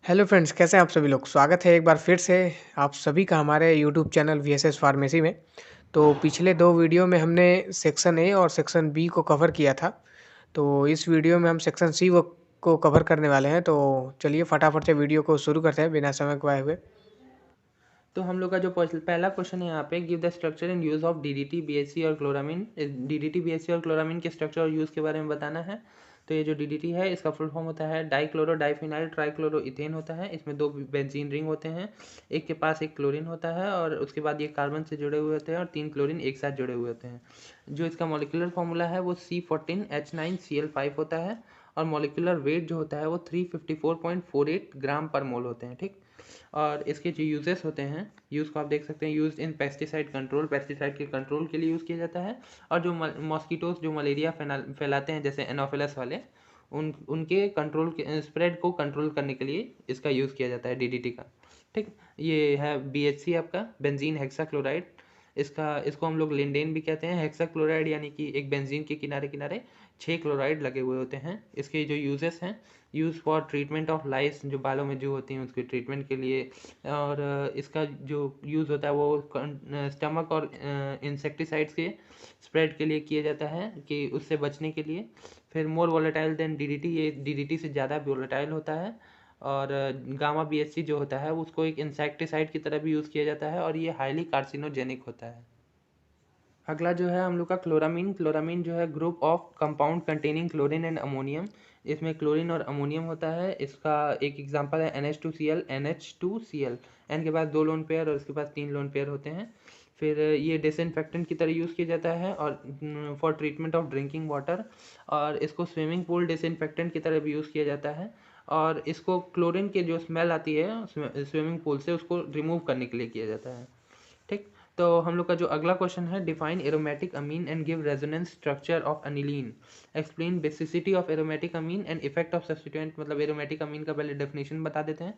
Hello friends, कैसे हैं आप सभी लोग? स्वागत है एक बार फिर से आप सभी का हमारे यूट्यूब चैनल वीएसएस फार्मेसी में। तो पिछले 2 वीडियो में हमने सेक्शन ए और सेक्शन बी को कवर किया था। तो इस वीडियो में हम सेक्शन सी को कवर करने वाले हैं। तो चलिए फटाफट से वीडियो को शुरू करते हैं बिना समय गवाए हुए। तो हम लोग का जो पहला क्वेश्चन है यहाँ पे, give the structure and use of DDT BHC और क्लोरामीन। डीडीटी बीएचसी और क्लोरामीन के स्ट्रक्चर और यूज के बारे में बताना है। तो ये जो डीडीटी है इसका फुल फॉर्म होता है डाइक्लोरो डाइफिनाइल ट्राइक्लोरो इथेन होता है। इसमें 2 बेंजीन रिंग होते हैं, एक के पास एक क्लोरीन होता है और उसके बाद ये कार्बन से जुड़े हुए होते हैं और 3 क्लोरीन एक साथ जुड़े हुए होते हैं। जो इसका मॉलिक्यूलर फार्मूला है वो C14H9Cl5 होता है और मॉलिक्यूलर वेट जो होता है वो 354.48 ग्राम पर मोल होते हैं। ठीक। और इसके जो यूजेस होते हैं, यूज़ को आप देख सकते हैं, use in pesticide control, pesticide के कंट्रोल के लिए यूज़ किया जाता है। और जो मॉस्किटोस जो मलेरिया फैलाते हैं जैसे एनोफिलस वाले, उनके कंट्रोल के स्प्रेड को कंट्रोल करने के लिए इसका यूज़ किया जाता है डीडीटी का। ठीक। ये है बीएचसी आपका बेंजीन हेक्साक्लोराइड। इसको हम लोग लिंडेन भी कहते हैं। हेक्साक्लोराइड यानी कि एक बेंजीन के किनारे किनारे 6 क्लोराइड लगे हुए होते हैं। इसके जो यूजेस हैं, यूज़ फॉर ट्रीटमेंट ऑफ लाइस, जो बालों में जो होती हैं उसके ट्रीटमेंट के लिए। और इसका जो यूज़ होता है वो स्टमक और इंसेक्टिसाइड्स के स्प्रेड के लिए किया जाता है कि उससे बचने के लिए। फिर मोर वोलेटाइल देन डीडीटी, ये डीडीटी से ज़्यादा वोलेटाइल होता है। और गामा बीएचसी जो होता है उसको एक इंसेक्टिसाइड की तरह भी यूज़ किया जाता है और ये हाईली कार्सिनोजेनिक होता है। अगला जो है हम लोग का क्लोरामीन। क्लोरामीन जो है group of compound containing chlorine and ammonium. इसमें क्लोरीन और अमोनियम होता है। इसका एक एग्जांपल है NH2Cl, NH2Cl। एन के पास 2 लोन पेयर और इसके पास 3 लोन पेयर होते हैं। फिर ये डिसइंफेक्टेंट की तरह यूज़ किया जाता है और for treatment of drinking water. और इसको स्विमिंग पूल डिसइंफेक्टेंट की तरह भी यूज़ किया जाता है। और इसको क्लोरीन की जो स्मेल आती है स्विमिंग पूल से, उसको रिमूव करने के लिए किया जाता है। ठीक। तो हम लोग का जो अगला क्वेश्चन है, define aromatic amine and give resonance structure of aniline. Explain basicity of aromatic amine and effect of substituent. मतलब एरोमेटिक अमीन का पहले डेफिनेशन बता देते हैं।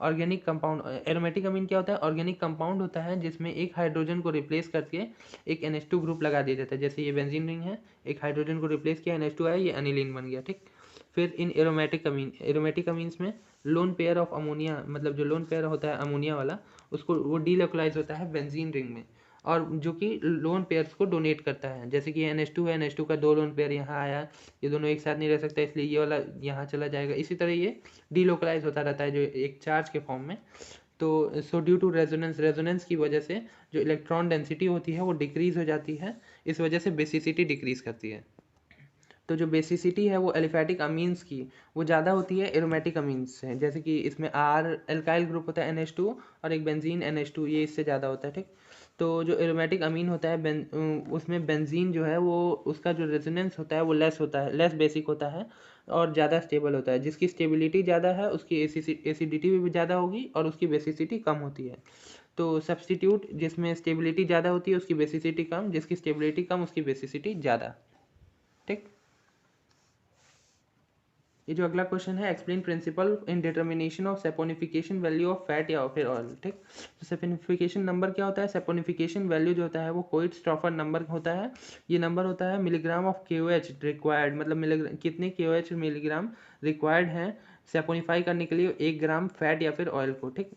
ऑर्गेनिक कंपाउंड, एरोमेटिक अमीन क्या होता है? ऑर्गेनिक कंपाउंड होता है जिसमें एक हाइड्रोजन को रिप्लेस करके एक NH2 ग्रुप लगा दिया जाता है। जैसे ये बेंजीन रिंग है, एक हाइड्रोजन को रिप्लेस किया, NH2 आया, ये अनिलीन बन गया। ठीक। फिर इन एरोमेटिक अमीन्स में लोन पेयर ऑफ अमोनिया, मतलब जो लोन पेयर होता है अमोनिया वाला, उसको वो डीलोकलाइज होता है बेंजीन रिंग में, और जो कि लोन पेयर्स को डोनेट करता है। जैसे कि NH2 है, NH2 का 2 लोन पेयर यहाँ आया, ये दोनों एक साथ नहीं रह सकता, इसलिए ये वाला यहाँ चला जाएगा। इसी तरह ये डीलोकलाइज होता रहता है जो एक चार्ज के फॉर्म में। तो सो ड्यू टू रेजोनेंस की वजह से जो इलेक्ट्रॉन डेंसिटी होती है वो डिक्रीज हो जाती है। इस वजह से बेसिसिटी डिक्रीज करती है। तो जो बेसिसिटी है वो एलिफैटिक अमीन्स की वो ज़्यादा होती है एरोमेटिक अमीन्स से। जैसे कि इसमें R एल्काइल ग्रुप होता है NH2 और एक बेंजीन NH2, ये इससे ज़्यादा होता है। ठीक। तो जो एरोमेटिक अमीन होता है उसमें बेंजीन जो है वो, उसका जो रेजोनेंस होता है वो लेस होता है, लेस बेसिक होता है और ज़्यादा स्टेबल होता है। जिसकी स्टेबिलिटी ज़्यादा है उसकी एसिडिटी भी ज़्यादा होगी और उसकी बेसिसिटी कम होती है। तो सब्स्टिट्यूट जिसमें स्टेबिलिटी ज़्यादा होती है उसकी बेसिसिटी कम, जिसकी स्टेबिलिटी कम उसकी बेसिसिटी ज़्यादा। ठीक। ये जो अगला क्वेश्चन है, explain principle in determination of saponification value of fat या फिर ऑयल। ठीक। तो सेपोनिफिकेशन नंबर क्या होता है? सेपोनिफिकेशन वैल्यू जो होता है वो कोइट स्टॉफर नंबर होता है। ये नंबर होता है मिलीग्राम ऑफ KOH रिक्वायर्ड, मतलब मिलीग्राम कितने KOH मिलीग्राम रिक्वायर्ड हैं सेपोनीफाई करने के लिए 1 ग्राम फैट या फिर ऑयल को। ठीक।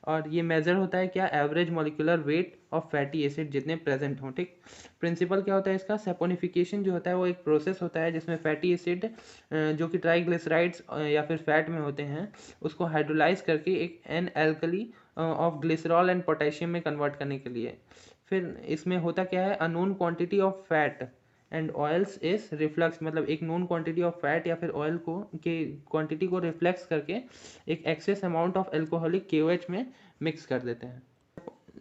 और ये मेजर होता है क्या? Average molecular weight of fatty acid जितने प्रेजेंट हों। ठीक। प्रिंसिपल क्या होता है इसका? सेपोनिफिकेशन जो होता है वो एक प्रोसेस होता है जिसमें फैटी एसिड जो कि ट्राइग्लिसराइड्स या फिर फैट में होते हैं, उसको हाइड्रोलाइज करके एक an alkali of glycerol and potassium में कन्वर्ट करने के लिए। फिर इसमें होता क्या है? Unknown quantity of fat and oils is reflux, मतलब एक नोन क्वांटिटी ऑफ फैट या फिर ऑयल को के क्वांटिटी को रिफ्लेक्स करके एक excess amount of alcoholic KOH में मिक्स कर देते हैं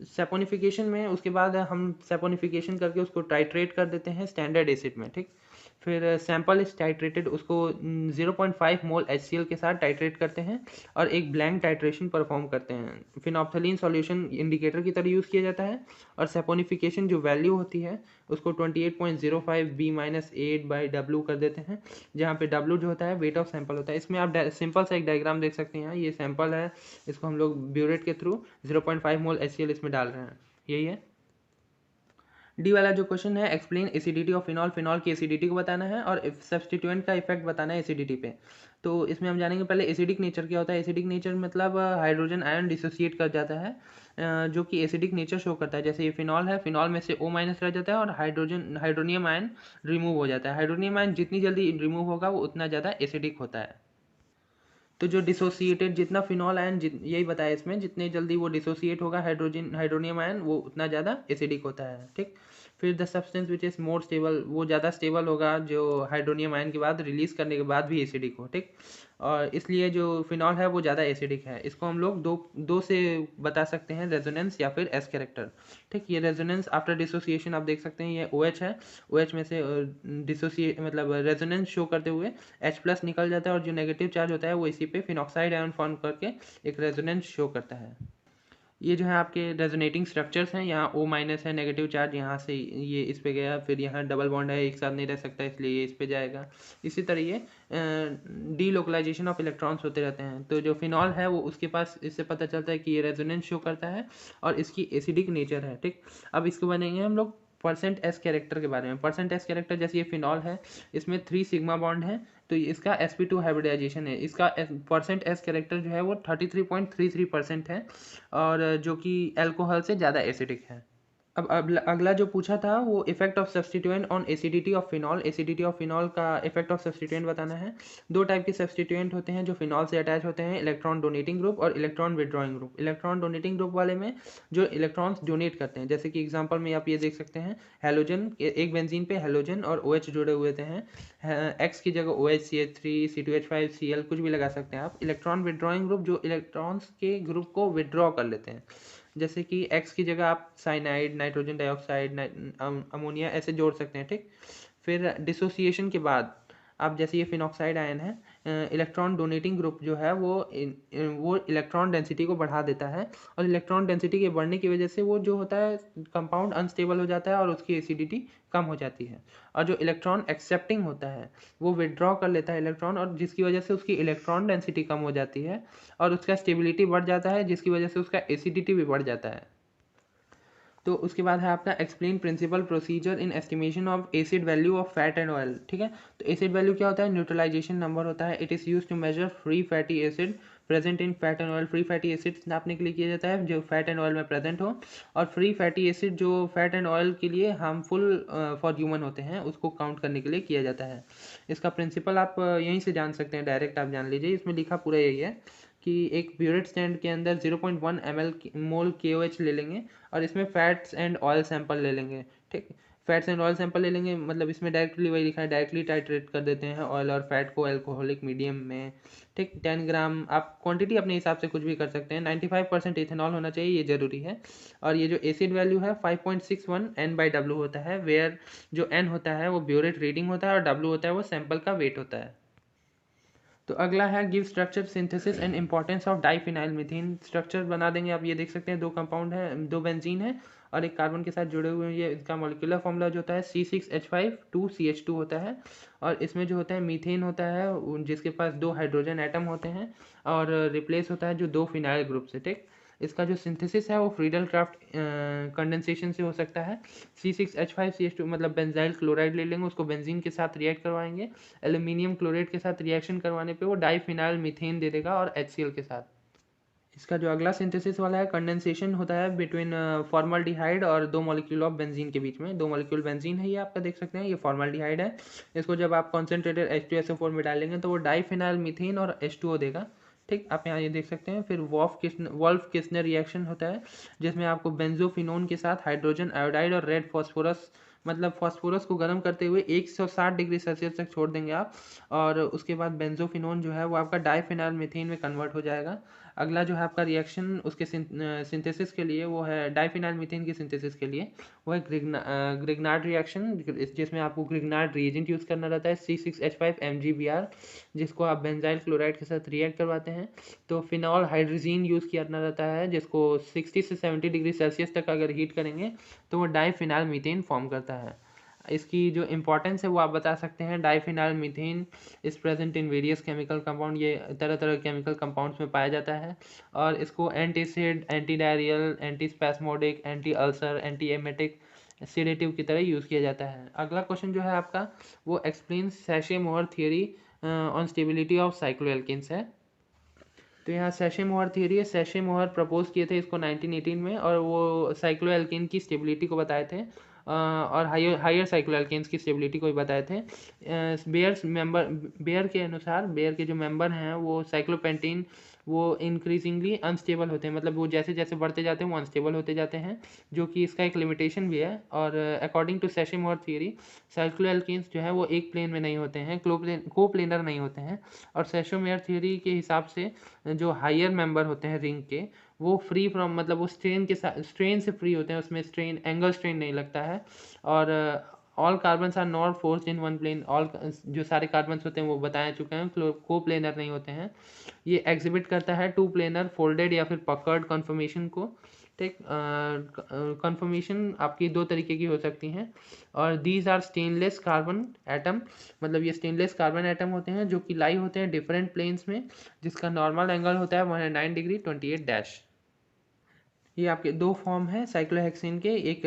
सेपोनिफिकेशन में। उसके बाद हम सेपोनिफिकेशन करके उसको टाइट्रेट कर देते हैं स्टैंडर्ड एसिड में। ठीक। फिर सैंपल इज टाइट्रेटेड, उसको 0.5 मोल HCl के साथ टाइट्रेट करते हैं और एक ब्लैंक टाइट्रेशन परफॉर्म करते हैं। फिनॉप्थलीन सॉल्यूशन इंडिकेटर की तरह यूज़ किया जाता है और सेपोनिफिकेशन जो वैल्यू होती है उसको 28.05 B-8/W कर देते हैं, जहाँ पे W जो होता है वेट ऑफ सैंपल होता है। इसमें आप सिंपल सा एक डायग्राम देख सकते हैं, ये सैंपल है, इसको हम लोग ब्यूरेट के थ्रू 0.5 मोल HCl इसमें डाल रहे हैं, यही है। डी वाला जो क्वेश्चन है, explain acidity of phenol. Phenol की एसिडिटी को बताना है और सब्सटीट्यूएंट का इफेक्ट बताना है एसिडिटी पे। तो इसमें हम जानेंगे पहले एसिडिक नेचर क्या होता है। एसिडिक नेचर मतलब हाइड्रोजन आयन डिसोसिएट कर जाता है, जो कि एसिडिक नेचर शो करता है। जैसे ये फिनॉल है, फिनॉल में से O- रह जाता है और हाइड्रोनियम आयन रिमूव हो जाता है। हाइड्रोनियम आयन जितनी जल्दी रिमूव होगा वो उतना ज़्यादा एसिडिक होता है। तो जो डिसोसिएटेड जितना फिनॉल आयन यही बताया इसमें, जितने जल्दी वो डिसोसिएट होगा हाइड्रोनियम आयन, वो उतना ज़्यादा एसिडिक होता है। ठीक, फिर the substance which is more stable, वो ज़्यादा स्टेबल होगा जो हाइड्रोनियम आयन के बाद रिलीज करने के बाद भी एसिडिक हो। ठीक, और इसलिए जो फिनॉल है वो ज़्यादा एसिडिक है। इसको हम लोग दो से बता सकते हैं, रेजोनेंस या फिर एस कैरेक्टर। ठीक, ये रेजोनेंस आफ्टर डिसोसिएशन आप देख सकते हैं, ये OH है, OH में से डिसोसिएट मतलब रेजोनेंस शो करते हुए H+ निकल जाता है और जो नेगेटिव चार्ज होता है वो इसी पे फिनॉक्साइड आयन फॉर्म करके एक रेजोनेंस शो करता है। ये जो है आपके रेजोनेटिंग स्ट्रक्चर्स हैं, यहाँ O- है नेगेटिव चार्ज, यहाँ से ये इस पे गया, फिर यहाँ डबल बॉन्ड है, एक साथ नहीं रह सकता इसलिए ये इस पे जाएगा। इसी तरह ये डीलोकलाइजेशन ऑफ इलेक्ट्रॉन्स होते रहते हैं। तो जो फिनॉल है वो उसके पास, इससे पता चलता है कि ये रेजोनेंस शो करता है और इसकी एसिडिक नेचर है। ठीक, अब इसको बनेंगे हम लोग %S कैरेक्टर के बारे में। %S कैरेक्टर, जैसे ये फिनॉल है, इसमें 3 सिग्मा बॉन्ड है, तो इसका sp2 हाइब्रिडाइजेशन है। इसका %S कैरेक्टर जो है वो 33.33% है और जो कि अल्कोहल से ज़्यादा एसिडिक है। अब अगला जो पूछा था वो effect of substituent on acidity of phenol. Acidity of phenol का इफेक्ट ऑफ सब्सटीट्यूएंट बताना है। दो टाइप के सब्सटीट्यूएंट होते हैं जो फिनॉल से अटैच होते हैं, इलेक्ट्रॉन डोनेटिंग ग्रुप और electron withdrawing group. Electron donating group वाले में जो इलेक्ट्रॉन्स डोनेट करते हैं, जैसे कि एग्जांपल में आप ये देख सकते हैं, हेलोजन, एक बेंजीन पे हेलोजन और OH जुड़े हुए हैं, X की जगह OH, CH3, C2H5, Cl कुछ भी लगा सकते हैं आप। इलेक्ट्रॉन विड्रॉइंग ग्रुप जो इलेक्ट्रॉन्स के ग्रुप को विड्रॉ कर लेते हैं, जैसे कि X की जगह आप साइनाइड, नाइट्रोजन डाइऑक्साइड, अमोनिया ऐसे जोड़ सकते हैं। ठीक, फिर डिसोसिएशन के बाद आप, जैसे ये फिनॉक्साइड आयन है, इलेक्ट्रॉन डोनेटिंग ग्रुप जो है वो इलेक्ट्रॉन डेंसिटी को बढ़ा देता है और इलेक्ट्रॉन डेंसिटी के बढ़ने की वजह से वो जो होता है कंपाउंड अनस्टेबल हो जाता है और उसकी एसिडिटी कम हो जाती है। और जो इलेक्ट्रॉन एक्सेप्टिंग होता है वो विड्रॉ कर लेता है इलेक्ट्रॉन, और जिसकी वजह से उसकी इलेक्ट्रॉन डेंसिटी कम हो जाती है और उसका स्टेबिलिटी बढ़ जाता है, जिसकी वजह से उसका एसिडिटी भी बढ़ जाता है। तो उसके बाद है आपका explain principle procedure in estimation of acid value of fat and oil. ठीक है, तो एसिड वैल्यू क्या होता है, न्यूट्रलाइजेशन नंबर होता है। It is use to measure free fatty acid present in fat and oil. Free fatty acid नापने के लिए किया जाता है जो फैट एंड ऑयल में प्रेजेंट हो, और फ्री फैटी एसिड जो फैट एंड ऑयल के लिए हार्मफुल फॉर ह्यूमन होते हैं उसको काउंट करने के लिए किया जाता है। इसका प्रिंसिपल आप यहीं से जान सकते हैं, डायरेक्ट आप जान लीजिए, इसमें लिखा पूरा यही है कि एक ब्यूरेट स्टैंड के अंदर 0.1 ml KOH ले लेंगे और इसमें फैट्स एंड ऑयल सैंपल ले लेंगे। ठीक, फैट्स एंड ऑयल सैंपल ले लेंगे, मतलब इसमें डायरेक्टली वही लिखा है, डायरेक्टली टाइट्रेट कर देते हैं ऑयल और फैट को अल्कोहलिक मीडियम में। ठीक, 10 ग्राम, आप क्वांटिटी अपने हिसाब से कुछ भी कर सकते हैं। 95% इथेनॉल होना चाहिए, ये जरूरी है। और ये जो एसिड वैल्यू है 5.61 N/W होता है, वेयर जो N होता है वो ब्यूरेट रीडिंग होता है और W होता है वो सैंपल का वेट होता है। तो अगला है give structure synthesis and importance of diphenyl methane. Structure बना देंगे, आप ये देख सकते हैं, दो कंपाउंड है, दो बेंजीन है और एक कार्बन के साथ जुड़े हुए हैं। ये इसका मॉलिक्यूलर फॉर्मूला जो होता है C6H5 2CH2 होता है, और इसमें जो होता है मीथेन होता है जिसके पास 2 हाइड्रोजन एटम होते हैं और रिप्लेस होता है जो 2 फिनाइल ग्रुप से। ठीक, इसका जो सिंथेसिस है वो फ्रीडल क्राफ्ट कंडेंसेशन से हो सकता है। C6H5CH2 मतलब बेंजाइल क्लोराइड ले लेंगे, उसको बेंजीन के साथ रिएक्ट करवाएंगे, एल्यूमिनियम क्लोरेट के साथ रिएक्शन करवाने पे वो डाइफिनाइल मीथेन दे देगा और HCl के साथ। इसका जो अगला सिंथेसिस वाला है, कंडेंसेशन होता है बिटवीन फॉर्मल्डिहाइड और 2 मॉलिक्यूल ऑफ बेंजीन के बीच में। 2 मॉलिक्यूल बेंजीन है, ये आपका देख सकते हैं, ये फॉर्मल्डिहाइड है। इसको जब आप कॉन्सेंट्रेटेड H2SO4 में डालेंगे तो वो डाइफिनाइल मीथेन और H2O देगा। ठीक, आप यहाँ ये देख सकते हैं। फिर वॉल्फ किस्नर रिएक्शन होता है जिसमें आपको बेंजोफिनोन के साथ हाइड्रोजन आयोडाइड और रेड फॉस्फोरस, मतलब फॉस्फोरस को गर्म करते हुए 160 डिग्री सेल्सियस तक छोड़ देंगे आप, और उसके बाद बेंजोफिनोन जो है वो आपका डाइफिनाइल मीथेन में कन्वर्ट हो जाएगा। अगला जो है आपका रिएक्शन उसके सिंथेसिस के लिए, वो है डाइफिनाइल मीथेन की सिंथेसिस के लिए, वो है ग्रिग्नार्ड रिएक्शन, जिसमें आपको ग्रिग्नार्ड रिएजेंट यूज़ करना रहता है C6H5MgBr, जिसको आप बेंजाइल क्लोराइड के साथ रिएक्ट करवाते हैं। तो फिनॉल हाइड्रोजीन यूज़ करना रहता है जिसको 60 से 70 डिग्री सेल्सियस तक अगर हीट करेंगे तो वो डाइफिनाइल मीथेन फॉर्म करता है। इसकी जो इंपॉर्टेंस है वो आप बता सकते हैं, diphenyl methane is present in various chemical compound, ये तरह तरह के केमिकल कंपाउंड्स में पाया जाता है, और इसको antacid, antidiarrhoeal, antispasmodic, antiulcer, antiemetic, sedative की तरह यूज़ किया जाता है। अगला क्वेश्चन जो है आपका वो एक्सप्लेन सैशे मोहर theory on stability of cycloalkenes है। तो यहाँ सेशे-मोहर थ्योरी है। सेशे-मोहर प्रपोज किए थे इसको 1918 में, और वो साइक्लोएल्केन की स्टेबिलिटी को बताए थे, और हायर साइक्लोएल्केन्स की स्टेबिलिटी को भी बताए थे। बेयर के अनुसार, बेयर के जो मेंबर हैं वो साइक्लोपेंटेन वो इंक्रीजिंगली अनस्टेबल होते हैं, मतलब वो जैसे जैसे बढ़ते जाते हैं वो अनस्टेबल होते जाते हैं, जो कि इसका एक लिमिटेशन भी है। और अकॉर्डिंग टू सेशे-मोहर थ्योरी, साइक्लोएल्केन्स जो है वो एक प्लेन में नहीं होते हैं, कोप्लेनर नहीं होते हैं। और सेशे-मोहर थ्योरी के हिसाब से जो हायर मेंबर होते हैं रिंग के, वो फ्री फ्रॉम, मतलब वो स्ट्रेन के साथ, स्ट्रेन से फ्री होते हैं, उसमें स्ट्रेन, एंगल स्ट्रेन नहीं लगता है। और all carbons are not forced in one plane, all जो सारे कार्बन्स होते हैं वो बताया चुके हैं, को प्लेनर नहीं होते हैं। ये एग्जिबिट करता है टू प्लेनर फोल्डेड या फिर पकर्ड कन्फर्मेशन को। ठीक, कन्फर्मेशन आपकी दो तरीके की हो सकती हैं, और these are stainless carbon atom, मतलब ये स्टेनलेस कार्बन एटम होते हैं जो कि लाई होते हैं डिफरेंट प्लेन्स में, जिसका नॉर्मल एंगल होता है 109 डिग्री 28 डैश। ये आपके दो फॉर्म है साइक्लोहेक्सेन के, एक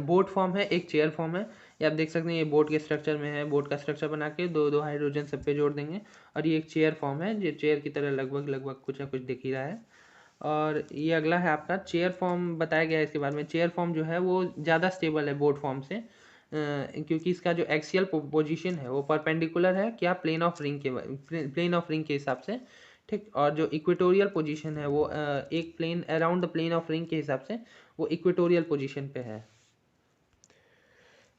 बोट फॉर्म है, एक चेयर फॉर्म है। ये आप देख सकते हैं, ये बोट के स्ट्रक्चर में है, बोट का स्ट्रक्चर बना के दो दो हाइड्रोजन सब पे जोड़ देंगे। और ये एक चेयर फॉर्म है, जो चेयर की तरह लगभग लगभग कुछ ना कुछ दिख ही रहा है। और ये अगला है आपका चेयर फॉर्म, बताया गया है इसके बारे में। चेयर फॉर्म जो है वो ज़्यादा स्टेबल है बोट फॉर्म से, क्योंकि इसका जो एक्सियल पोजीशन है वो परपेंडिकुलर है क्या, प्लेन ऑफ रिंग के हिसाब से। ठीक, और जो इक्वेटोरियल पोजीशन है वो एक plane around the plane of ring के हिसाब से वो इक्वेटोरियल पोजीशन पे है।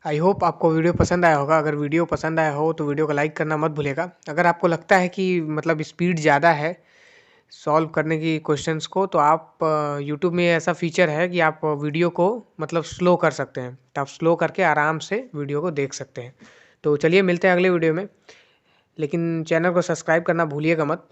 आई होप आपको वीडियो पसंद आया होगा। अगर वीडियो पसंद आया हो तो वीडियो को लाइक करना मत भूलिएगा। अगर आपको लगता है कि मतलब स्पीड ज़्यादा है सॉल्व करने की क्वेश्चंस को, तो आप यूट्यूब में ऐसा फीचर है कि आप वीडियो को मतलब स्लो कर सकते हैं, तो आप स्लो करके आराम से वीडियो को देख सकते हैं। तो चलिए मिलते हैं अगले वीडियो में, लेकिन चैनल को सब्सक्राइब करना भूलिएगा मत।